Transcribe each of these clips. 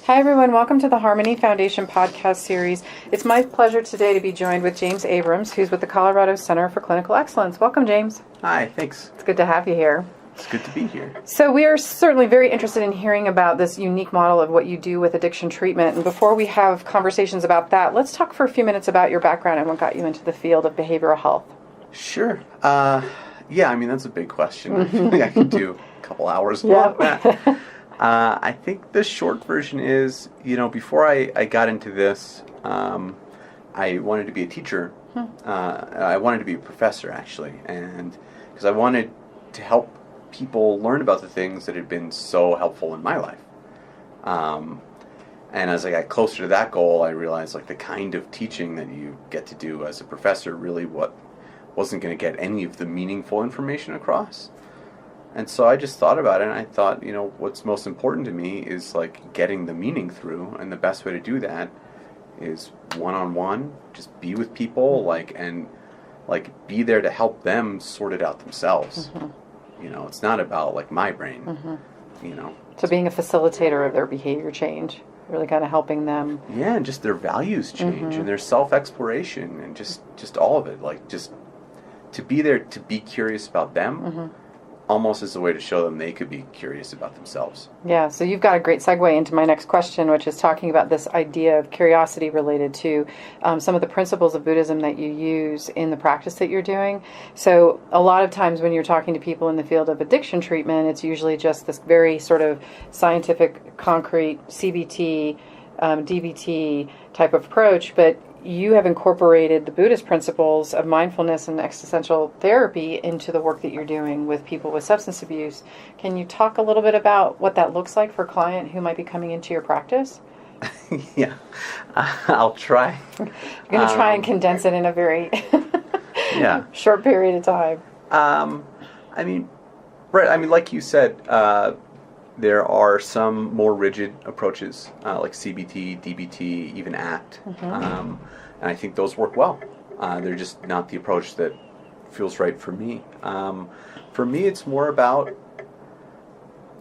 Hi, everyone. Welcome to the Harmony Foundation podcast series. It's my pleasure today to be joined with James Abrams, who's with the Colorado Center for Clinical Excellence. Welcome, James. Hi, thanks. It's good to have you here. It's good to be here. So we are certainly very interested in hearing about this unique model of what you do with addiction treatment. And before we have conversations about that, let's talk for a few minutes about your background and what got you into the field of behavioral health. Sure. That's a big question. I feel like I could do a couple hours about that. I think the short version is, before I got into this, I wanted to be a teacher. I wanted to be a professor, actually, and because I wanted to help people learn about the things that had been so helpful in my life. And as I got closer to that goal, I realized the kind of teaching that you get to do as a professor really wasn't going to get any of the meaningful information across. And so I just thought about it, and I thought, what's most important to me is getting the meaning through, and the best way to do that is one-on-one, just be with people, and be there to help them sort it out themselves. Mm-hmm. It's not about my brain. Mm-hmm. So being a facilitator of their behavior change, really kind of helping them. Yeah, and just their values change, mm-hmm. and their self-exploration, and just all of it, just to be there to be curious about them. Mm-hmm. Almost as a way to show them they could be curious about themselves. Yeah, so you've got a great segue into my next question, which is talking about this idea of curiosity related to some of the principles of Buddhism that you use in the practice that you're doing. So a lot of times when you're talking to people in the field of addiction treatment, it's usually just this very sort of scientific, concrete CBT, DBT type of approach, but you have incorporated the Buddhist principles of mindfulness and existential therapy into the work that you're doing with people with substance abuse. Can you talk a little bit about what that looks like for a client who might be coming into your practice? Yeah, I'll try. You're going to try and condense it in a very short period of time. Like you said, there are some more rigid approaches, like CBT, DBT, even ACT, mm-hmm. And I think those work well. They're just not the approach that feels right for me. For me, it's more about,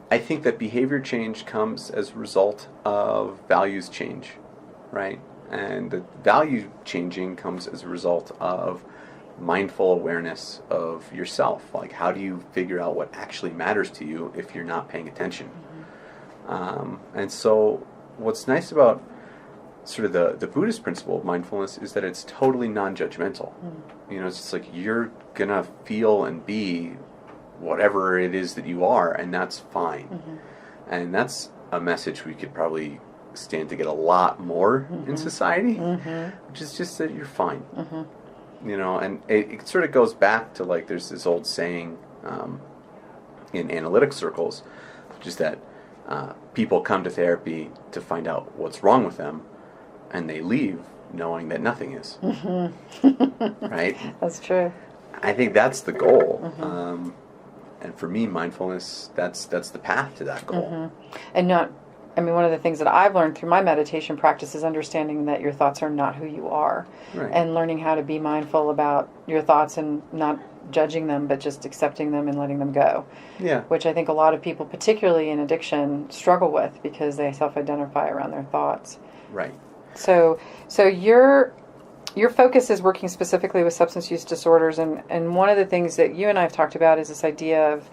I think that behavior change comes as a result of values change, right? And the value changing comes as a result of mindful awareness of yourself. How do you figure out what actually matters to you if you're not paying attention? Mm-hmm. And so what's nice about sort of the Buddhist principle of mindfulness is that it's totally non-judgmental. Mm. It's just you're gonna feel and be whatever it is that you are, and that's fine. Mm-hmm. And that's a message we could probably stand to get a lot more mm-hmm. in society, mm-hmm. which is just that you're fine. Mm-hmm. And it sort of goes back to there's this old saying in analytic circles, which is that people come to therapy to find out what's wrong with them, and they leave knowing that nothing is. Mm-hmm. Right? That's true. I think that's the goal. Mm-hmm. And for me, mindfulness, that's the path to that goal. Mm-hmm. And one of the things that I've learned through my meditation practice is understanding that your thoughts are not who you are. Right. And learning how to be mindful about your thoughts and not judging them, but just accepting them and letting them go. Yeah. Which I think a lot of people, particularly in addiction, struggle with because they self-identify around their thoughts. Right. So your focus is working specifically with substance use disorders, and one of the things that you and I have talked about is this idea of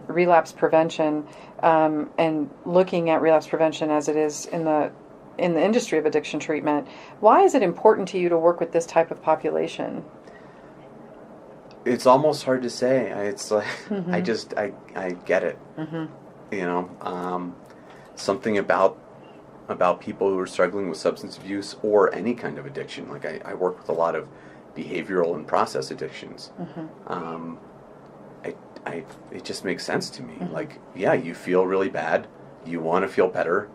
relapse prevention, and looking at relapse prevention as it is in the industry of addiction treatment. Why is it important to you to work with this type of population? It's almost hard to say. It's mm-hmm. I get it. Mm-hmm. Something about people who are struggling with substance abuse or any kind of addiction. I work with a lot of behavioral and process addictions. Mm-hmm. It just makes sense to me. Mm-hmm. You feel really bad. You want to feel better.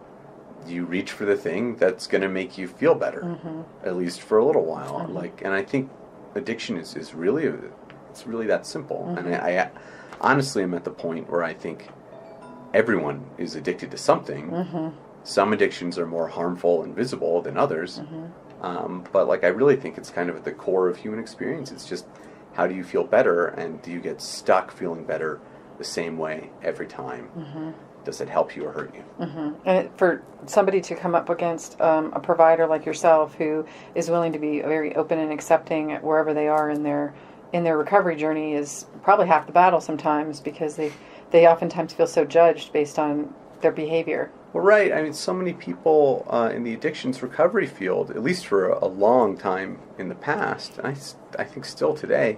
You reach for the thing that's going to make you feel better, mm-hmm. at least for a little while. Mm-hmm. And I think addiction is really it's really that simple. Mm-hmm. And I honestly am at the point where I think everyone is addicted to something. Mm-hmm. Some addictions are more harmful and visible than others. Mm-hmm. But I really think it's kind of at the core of human experience. It's just, how do you feel better, and do you get stuck feeling better the same way every time? Mm-hmm. does it help you or hurt you? And for somebody to come up against a provider like yourself who is willing to be very open and accepting at wherever they are in their recovery journey is probably half the battle sometimes, because they oftentimes feel so judged based on their behavior. Well, right. I mean, so many people in the addictions recovery field, at least for a long time in the past, and I think still today,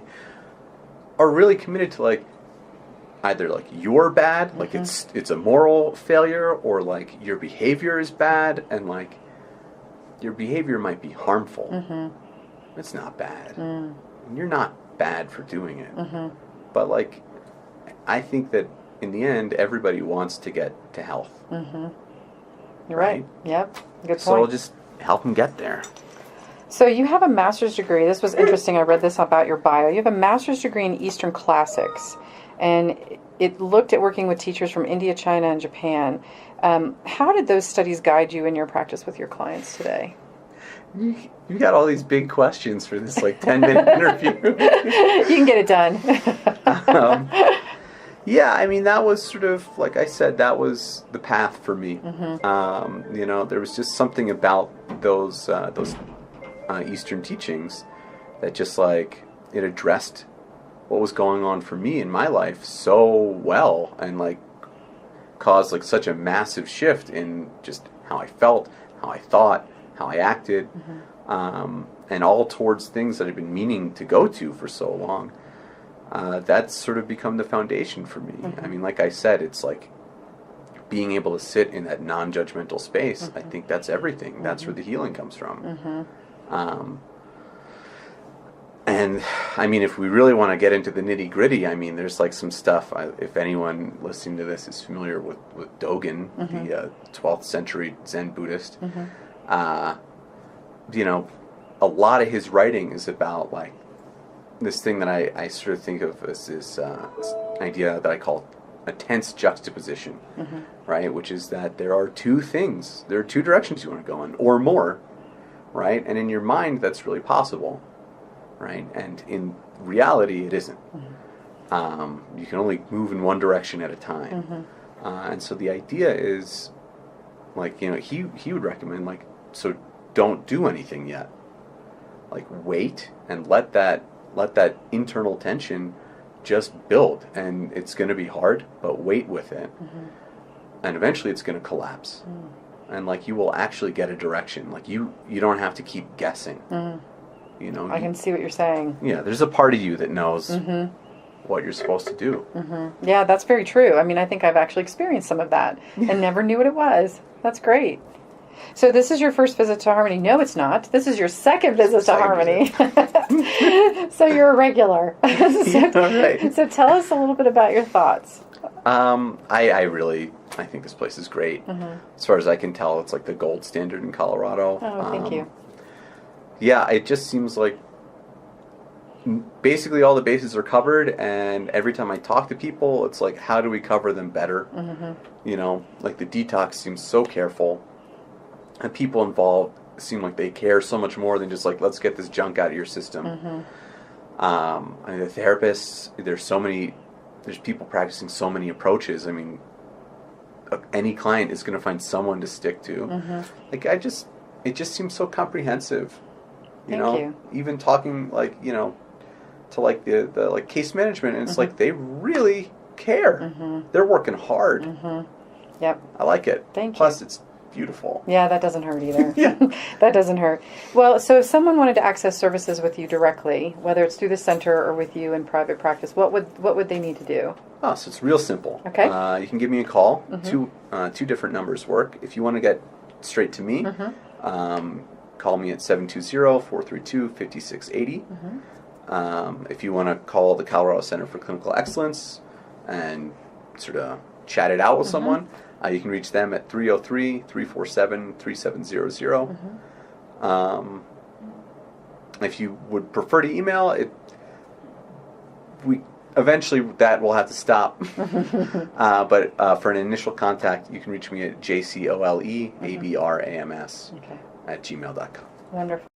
are really committed to like either like you're bad, like it's a moral failure, or like your behavior is bad, and like your behavior might be harmful. It's not bad. And you're not bad for doing it. But like, I think that in the end, everybody wants to get to health. You're right. Yep. Good point. So we'll just help them get there. So you have a master's degree. This was interesting. I read this about your bio. You have a master's degree in Eastern Classics, and it looked at working with teachers from India, China, and Japan. How did those studies guide you in your practice with your clients today? You got all these big questions for this like 10-minute interview. You can get it done. Yeah, I mean, that was sort of, like I said, that was the path for me. You know, there was just something about those Eastern teachings that just like it addressed what was going on for me in my life so well, and like caused like such a massive shift in just how I felt, how I thought, how I acted, and all towards things that I've been meaning to go to for so long. That's sort of become the foundation for me. I mean, like I said, it's like being able to sit in that non-judgmental space. I think that's everything. That's where the healing comes from. And I mean, if we really want to get into the nitty-gritty, I mean, there's like some stuff, if anyone listening to this is familiar with Dogen, the 12th century Zen Buddhist, you know, a lot of his writing is about like this thing that I sort of think of as this idea that I call a tense juxtaposition, right? Which is that there are two directions you want to go in, or more, right? And in your mind, that's really possible, right? And in reality, it isn't. You can only move in one direction at a time. And so the idea is, like, you know, he would recommend, like, so don't do anything yet. Like, wait and let that internal tension just build, and it's going to be hard, but wait with it, and eventually it's going to collapse, and like you will actually get a direction. Like you don't have to keep guessing. You know, I can see what you're saying. Yeah, there's a part of you that knows what you're supposed to do. Yeah, that's very true. I mean, I think I've actually experienced some of that and never knew what it was. That's great. So this is your first visit to Harmony. No, it's not. This is your second visit to Harmony. So you're a regular. So tell us a little bit about your thoughts. I think this place is great. As far as I can tell, it's like the gold standard in Colorado. Oh, thank you. Yeah, it just seems like basically all the bases are covered, and every time I talk to people, it's like, how do we cover them better? You know, like the detox seems so careful. And people involved seem like they care so much more than just like, let's get this junk out of your system. I mean, the therapists, there's people practicing so many approaches. I mean, any client is going to find someone to stick to. Like, it just seems so comprehensive. You know, even talking like, you know, to like the like case management, and it's like they really care. They're working hard. Yep. I like it. Thank you. Plus, it's beautiful. Yeah, that doesn't hurt either. That doesn't hurt. Well, so if someone wanted to access services with you directly, whether it's through the center or with you in private practice, what would they need to do? Oh, so it's real simple. Okay. You can give me a call. Two different numbers work. If you want to get straight to me, call me at 720-432-5680. If you want to call the Colorado Center for Clinical Excellence and sort of chat it out with someone, you can reach them at 303-347-3700. If you would prefer to email, eventually that will have to stop. But for an initial contact, you can reach me at jcoleabrams at gmail.com. Wonderful.